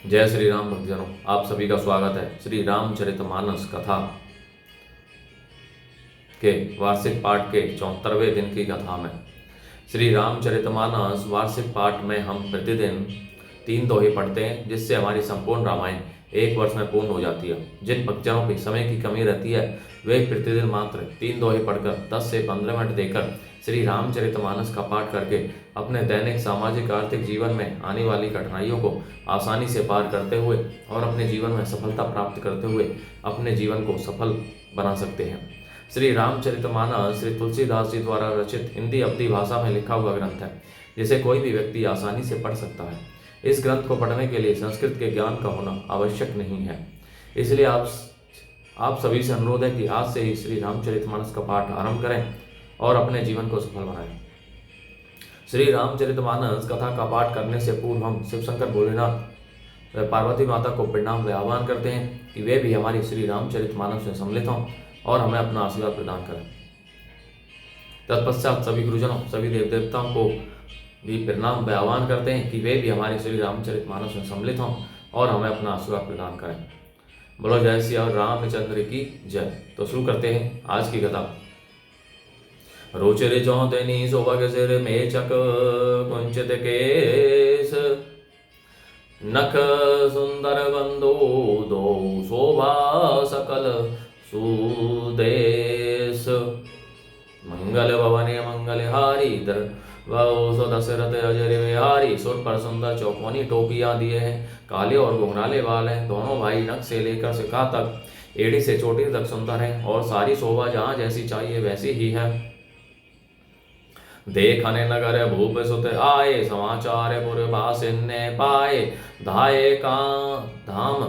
जय श्री राम भक्तजनों, आप सभी का स्वागत है श्री रामचरितमानस कथा के वार्षिक पाठ के 74वें दिन की कथा में। श्री रामचरितमानस वार्षिक पाठ में हम प्रतिदिन 3 दोहे पढ़ते हैं, जिससे हमारी संपूर्ण रामायण 1 वर्ष में पूर्ण हो जाती है। जिन भक्तजनों की समय की कमी रहती है वे प्रतिदिन मात्र 3 दोहे पढ़कर 10 से 15 मिनट देकर श्री रामचरितमानस का पाठ करके अपने दैनिक सामाजिक आर्थिक जीवन में आने वाली कठिनाइयों को आसानी से पार करते हुए और अपने जीवन में सफलता प्राप्त करते हुए अपने जीवन को सफल बना सकते हैं। श्री रामचरितमानस श्री तुलसीदास जी द्वारा रचित हिंदी अवधी भाषा में लिखा हुआ ग्रंथ है, जिसे कोई भी व्यक्ति आसानी से पढ़ सकता है। इस ग्रंथ को पढ़ने के लिए संस्कृत के ज्ञान का होना आवश्यक नहीं है। इसलिए आप सभी से अनुरोध है कि आज से ही श्री रामचरितमानस का पाठ आरंभ करें और अपने जीवन को सफल बनाएं। श्री रामचरितमानस कथा का पाठ करने से पूर्व हम शिव शंकर भोलेनाथ व पार्वती माता को प्रणाम व आह्वान करते हैं कि वे भी हमारी श्री रामचरितमानस में सम्मिलित हों और हमें अपना आशीर्वाद प्रदान करें। तत्पश्चात सभी गुरुजनों, सभी देव देवताओं को भी प्रणाम व आह्वान करते हैं कि वे भी हमारे श्री रामचरितमानस में सम्मिलित हों और हमें अपना आशीर्वाद प्रदान करें। बोलो जय श्री रामचंद्र की जय। तो शुरू करते हैं आज की कथा। रुचिर चौतनी सुभग सिर मेचक कुंचित केस, नख सुंदर बंदो दो शोभा सकल सुदेश। मंगल भवने मंगल हारी दर वह दशरथ अजर विहारी। सुर पर सुंदर चौकोनी टोपियां दिए हैं, काले और घुंघराले बाल हैं। दोनों भाई नख से लेकर शिखा तक, एड़ी से चोटी तक सुंदर हैं और सारी शोभा जहाँ जैसी चाहिए वैसी ही है। देखने नगर भूप सुत आए, समाचार पुर बासिन्ने पाए। धाये का धाम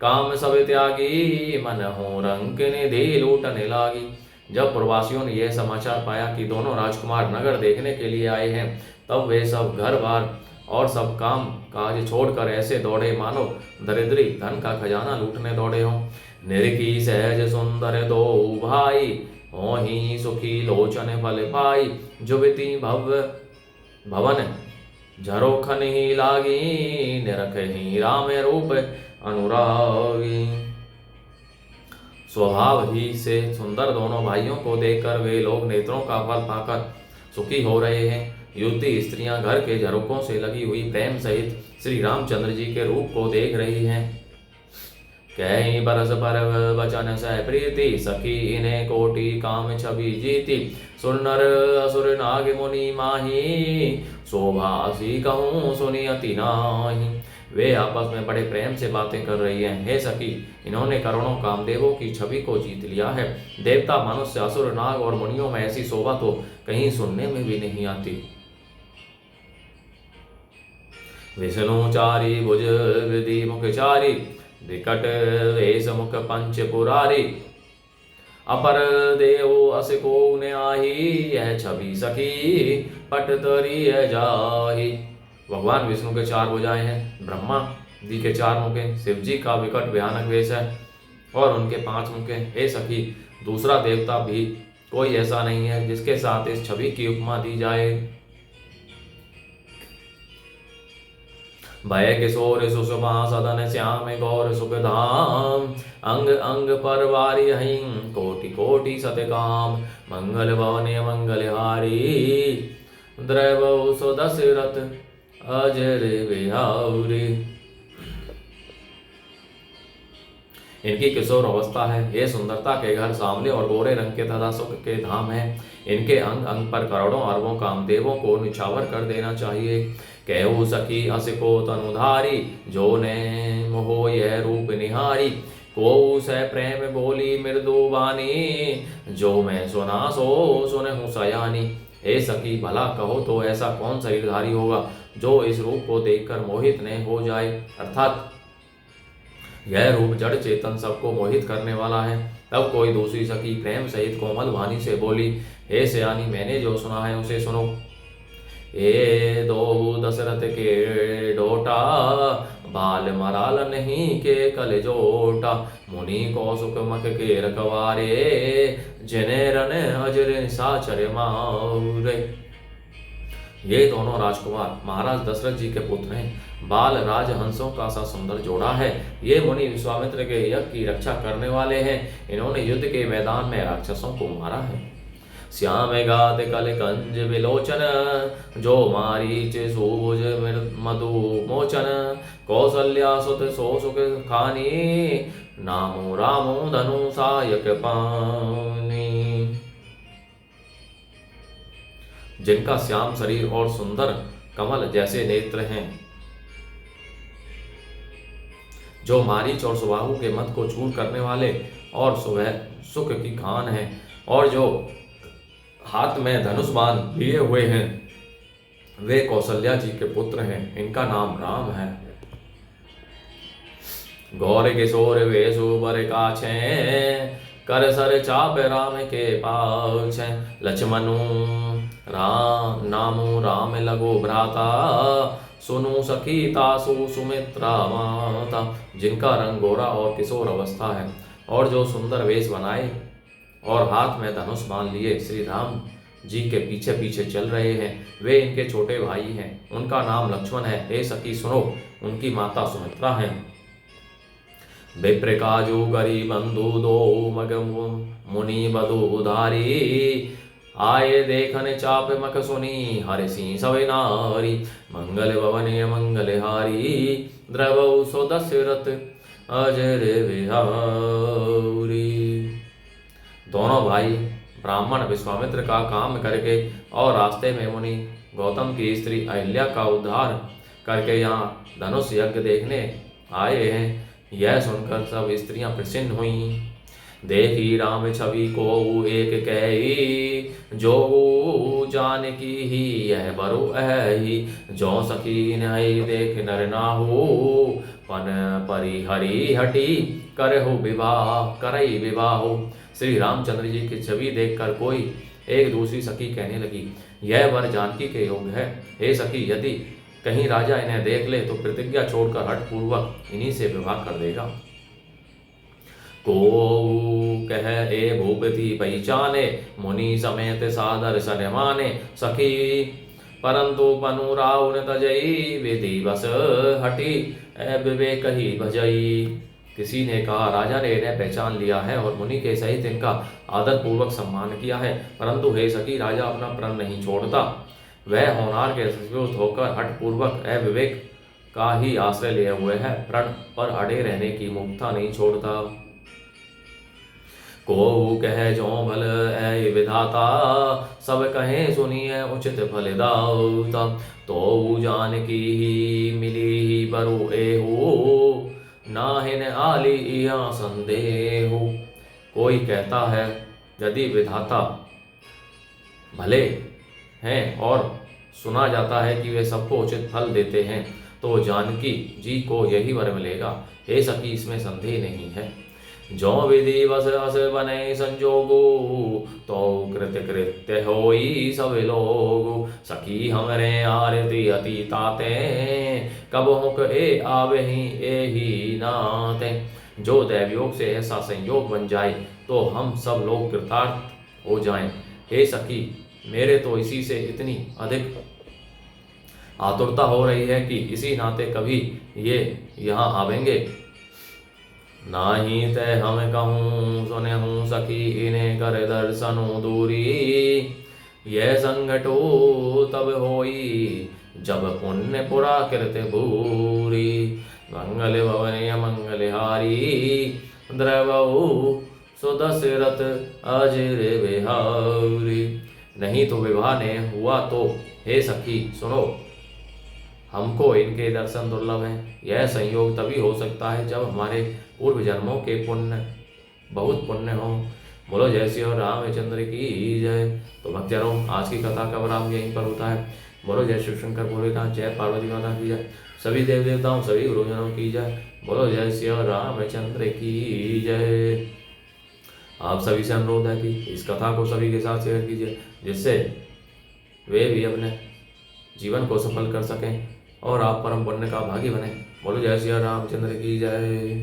काम सब त्यागी, मन हो रंग निधि लूटने लागी। जब प्रवासियों ने यह समाचार पाया कि दोनों राजकुमार नगर देखने के लिए आए हैं, तब वे सब घर बार और सब काम काज छोड़कर ऐसे दौड़े मानो दरिद्री धन का खजाना लूटने दौड़े हों। निरखी सहज सुंदर दो भाई, होही सुखी लोचन फल पाई। जुबती भवन झरोखन ही लागी, निरख ही राम रूप अनुरागी। स्वभाव ही से सुंदर दोनों भाइयों को देखकर वे लोग नेत्रों का फल पाकर सुखी हो रहे हैं। युवती स्त्रियां घर के झरोकों से लगी हुई प्रेम सहित श्री रामचंद्र जी के रूप को देख रही हैं। कहीं बरस पर वचन सह प्रीति, सखी इन्हें कोटि काम छवि जीती। सुनर असुर नाग मुनि माही, शोभा सी कहूँ सुनी अति नाही। वे आपस में बड़े प्रेम से बातें कर रही हैं। हे सखी, इन्होंने करोड़ों कामदेवों की छवि को जीत लिया है। देवता, मनुष्य, असुर, नाग और मुनियों में ऐसी शोभा तो कहीं सुनने में भी नहीं आती। विष्णुचारी भुज विधि मुखचारी, विकट वेश मुख पंच पुरारी। अपर देव अस को ने आही, यह छवि सखी पट तरी जाही। भगवान विष्णु के 4 भुजाएं हैं, ब्रह्मा जी के 4 मुख हैं, शिव जी का विकट भयानक वेश है और उनके 5 मुख हैं। हे सखी, दूसरा देवता भी कोई ऐसा नहीं है जिसके साथ इस छवि की उपमा दी जाए। भय किशोर सुषमा सदन श्याम गौर सुख धाम। अंग अंग पर वारी हई, कोटि कोटि सतकाम। मंगल भवने मंगल हारी, द्रव सो दशरथ अजर विहारी। इनकी किशोर अवस्था है। ये सुंदरता के घर सांवले और गोरे रंग के तथा सुख के धाम है। इनके अंग अंग पर करोड़ों अरबों कामदेवों को निछावर कर देना चाहिए। कहू सखी अस को तनुधारी, जो ने मोहो यह रूप निहारी। को सह प्रेम बोली मृदु बानी, जो मैं सुना सो सुनहु सयानी। हे सखी, भला कहो तो ऐसा कौन शरीरधारी होगा जो इस रूप को देखकर मोहित न हो जाए। अर्थात यह रूप जड़ चेतन सबको मोहित करने वाला है। तब कोई दूसरी सखी प्रेम सहित कोमल वाणी से बोली, हे सयानी, मैंने जो सुना है उसे सुनो। ए दो दशरथ के डोटा, बाल मराल नहीं के कल जोटा। मुनि को सुख मख के रखवारे, जिने रन अजर साचर मारे। ये दोनों राजकुमार महाराज दशरथ जी के पुत्र हैं। बाल राजहंसों का सा सुंदर जोड़ा है। ये मुनि विश्वामित्र के यज्ञ की रक्षा करने वाले हैं। इन्होंने युद्ध के मैदान में राक्षसों को मारा है। श्याम गात कल कंज विलोचन, जो मारीच सूज मधु मोचन, कौसल्या सुत सो सुख खानी, नामो रामो धनु सायक पानी। जिनका श्याम शरीर और सुंदर कमल जैसे नेत्र हैं, जो मारीच और सुबाहु के मत को चूर करने वाले और सुबह सुख की खान है, और जो हाथ में धनुष बाण लिए हुए हैं, वे कौशल्या जी के पुत्र हैं। इनका नाम राम है। गौर किशोर वेशु बर काछे, कर सर चाप राम के पाछे, लक्ष्मणु राम नामो राम लगो भ्राता, सुनु सखी तासु सुमित्रा माता। जिनका रंग गोरा और किशोर अवस्था है, और जो सुंदर वेश बनाए और हाथ में धनुष बाण लिए श्री राम जी के पीछे पीछे चल रहे हैं, वे इनके छोटे भाई हैं। उनका नाम लक्ष्मण है। हे सखी सुनो, उनकी माता सुमित्रा है। विप्रकाजु गरी बंधु दो मग मुनि बधु उधारी, आए देखन चाप मक सुनी, हरि सिंह सवे नारी, मंगल भवन मंगलहारी, द्रवौ सो दशरथ अजर बिहारी। दोनों भाई ब्राह्मण विश्वामित्र का काम करके और रास्ते में मुनि गौतम की स्त्री अहिल्या का उद्धार करके यहाँ धनुष यज्ञ देखने आए हैं। यह सुनकर सब स्त्रियां प्रसन्न हुईं। देखी राम छवि को एक कही, जो जानकी ही यह बरु अहि, जो सखी नहीं देख नर नाहु, पन परि हरि हटी करहु विवाह करई विवाहो। श्री रामचंद्र जी की छवि देखकर कोई एक दूसरी सखी कहने लगी, यह वर जानकी के योग्य है। हे सखी, यदि कहीं राजा इन्हें देख ले तो प्रतिज्ञा छोड़कर हठ पूर्वक इन्हीं से विवाह कर देगा। को कह ए भूपति पहचाने, मुनि समेत सादर सन्माने, सखी परंतु पनु राव न तजई, विधि बस हटी विवेक ही भजई। किसी ने कहा, राजा ने इन्हें पहचान लिया है और मुनि के सहित इनका आदर पूर्वक सम्मान किया है, परंतु हे सखी, राजा अपना प्रण नहीं छोड़ता। वह होनहार के वशीभूत होकर हठ पूर्वक अविवेक का ही आश्रय लिए हुए है, प्रण पर अड़े रहने की मुक्ता नहीं छोड़ता। को कहे जो भल ऐ विधाता, सब कहे सुनिए उचित फल दाता, तो जानकी ही मिली ही बरु एहू, नाहिन आली यहाँ संदेह। कोई कहता है, यदि विधाता भले हैं और सुना जाता है कि वे सबको उचित फल देते हैं, तो जानकी जी को यही वर मिलेगा। हे सखी, इसमें संदेह नहीं है। जो विधि बस अस बने संजोगो, तो कृत कृत्य होई सब लोग, सखी हमरे आरती अति ताते, कब हुक ए आवे ही ए ही नाते। जो दैवयोग से ऐसा संयोग बन जाए तो हम सब लोग कृतार्थ हो जाएं। हे सखी, मेरे तो इसी से इतनी अधिक आतुरता हो रही है कि इसी नाते कभी ये यहाँ आवेंगे। नाही तय हम कहूँ सुने हूँ सखी, इन्हें कर दर्शनो दूरी, यह संगठो तब होई, जब पुण्य पुरा कृत भूरी। मंगल भवन मंगलहारी, द्रवऊ सुदशरथ अजर बिहारी। नहीं तो विवाह ने हुआ तो हे सखी सुनो, हमको इनके दर्शन दुर्लभ हैं। यह संयोग तभी हो सकता है जब हमारे पूर्व जन्मों के पुण्य बहुत पुण्य हो। बोलो जय श्री रामचंद्र की जय। तो भक्तजनों, आज की कथा का विराम यहीं पर होता है। बोलो जय शिव शंकर भोलेनाथ, जय पार्वती माता की जय। सभी देव देवताओं सभी गुरुजनों की जय। बोलो जय श्री रामचंद्र की जय। आप सभी से अनुरोध है कि इस कथा को सभी के साथ शेयर कीजिए, जिससे वे भी अपने जीवन को सफल कर सकें और आप परम पुण्य का भागी बने। बोलो जय श्री रामचंद्र की जय।